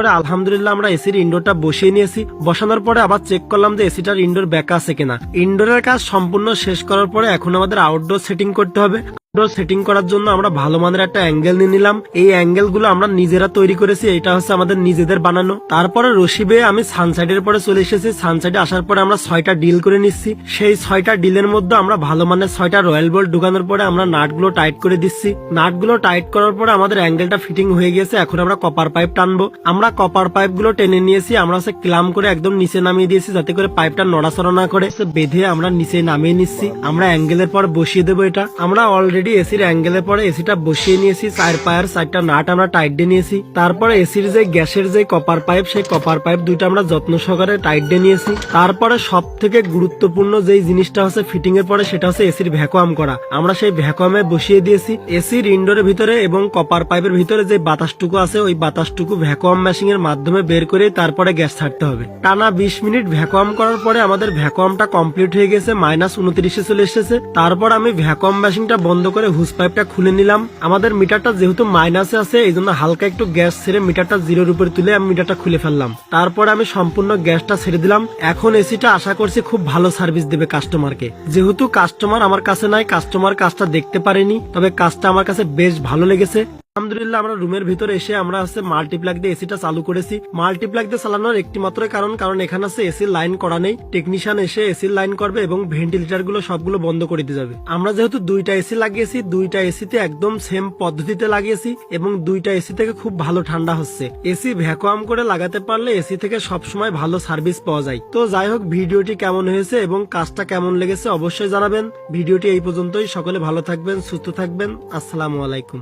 তারপরে আলহামদুলিল্লাহ আমরা এসির ইনডোরটা বসিয়ে নিয়েছি। বসানোর পরে আবার চেক করলাম যে এসিটার ইনডোর ব্যাক আছে কিনা। ইনডোরের কাজ সম্পূর্ণ শেষ করার পরে এখন আমাদের আউটডোর সেটিং করতে হবে। সেটিং করার জন্য আমরা ভালো মানের একটা অ্যাঙ্গেল নিয়ে নিলাম। এই অ্যাঙ্গেল গুলো আমরা নিজেরা তৈরি করেছি, এটা হচ্ছে আমাদের নিজেদের বানানো। তারপরে রশিবে আমি সানসাইডের পরে চলে এসেছি। সানসাইডে আসার পরে আমরা 6টা ডিল করে নিচ্ছি। সেই 6টা ডিলের মধ্যে আমরা ভালো মানের 6টা রয়্যাল বোল্ট ঢুকানোর পরে আমরা নাটগুলো টাইট করে দিচ্ছি। নাটগুলো টাইট করার পরে আমাদের অ্যাঙ্গেলটা ফিটিং হয়ে গেছে। এখন আমরা কপার পাইপ টানবো। আমরা কপার পাইপ গুলো টেনে নিয়েছি, আমরা হচ্ছে ক্লাম করে একদম নিচে নামিয়ে দিয়েছি যাতে করে পাইপটা নড়াচড়া না করে। বেঁধে আমরা নিচে নামিয়ে নিচ্ছি। আমরা অ্যাঙ্গেলের পর বসিয়ে দেবো এটা। আমরা অলরেডি এসির অ্যাঙ্গেলের পরে এসিটা বসিয়ে নিয়েছি। 4 পায়ের 4টা নাট আমরা টাইট দিয়ে নিয়েছি। তারপরে এসির যে গ্যাসের যে কপার পাইপ, সেই কপার পাইপ 2টা আমরা যত্ন সহকারে টাইট দিয়ে নিয়েছি। তারপরে সব থেকে গুরুত্বপূর্ণ যেই জিনিসটা হচ্ছে ফিটিং এর পরে, সেটা হচ্ছে এসির ভ্যাকুয়াম করা। আমরা সেই ভ্যাকুয়ামে বসিয়ে দিয়েছি। এসির ইনডোরের ভিতরে এবং কপার পাইপের ভিতরে যে বাতাসটুকু আছে, ওই বাতাসটুকু ভ্যাকুয়াম মেশিন এর মাধ্যমে বের করে তারপরে গ্যাস ছাড়তে হবে। টানা 20 মিনিট ভ্যাকুয়াম করার পরে আমাদের ভ্যাকুয়ামটা কমপ্লিট হয়ে গেছে, -29 চলে এসেছে। তারপর আমি ভ্যাকুয়াম মেশিনটা বন্ধ করে হুস পাইপটা খুলে নিলাম। আমাদের মিটারটা যেহেতু মাইনাসে আছে, এই জন্য হালকা একটু গ্যাস ছেড়ে মিটারটা 0-র উপরে তুলে আমি মিটারটা খুলে ফেললাম। তারপর আমি সম্পূর্ণ গ্যাসটা ছেড়ে দিলাম। এখন এসিটা আশা করছি খুব ভালো সার্ভিস দেবে কাস্টমারকে। যেহেতু কাস্টমার আমার কাছে নাই, কাস্টমার কাজটা দেখতে পারেনি, তবে কাজটা আমার কাছে বেশ ভালো লেগেছে। আলহামদুলিল্লাহ আমরা রুমের ভিতরে এসে আমরা হচ্ছে মাল্টিপ্লাগ দিয়ে এসিটা চালু করেছি। মাল্টিপ্লাগ দিয়ে চালানোর একটি মাত্র কারণ এখানে আছে এসির লাইন করা নেই। টেকনিশিয়ান এসে এসির লাইন করবে এবং ভেন্টিলেটর গুলো সবগুলো বন্ধ করে দিয়ে যাবে। আমরা যেহেতু 2টা এসি লাগিয়েছি, 2টা এসিতে একদম সেম পদ্ধতিতে লাগিয়েছি এবং 2টা এসি থেকে খুব ভালো ঠান্ডা হচ্ছে। এসি ভ্যাকুয়াম করে লাগাতে পারলে এসি থেকে সবসময় ভালো সার্ভিস পাওয়া যায়। তো যাই হোক, ভিডিওটি কেমন হয়েছে এবং কাজটা কেমন লেগেছে অবশ্যই জানাবেন। ভিডিওটি এই পর্যন্তই। সকলে ভালো থাকবেন, সুস্থ থাকবেন। আসসালামু আলাইকুম।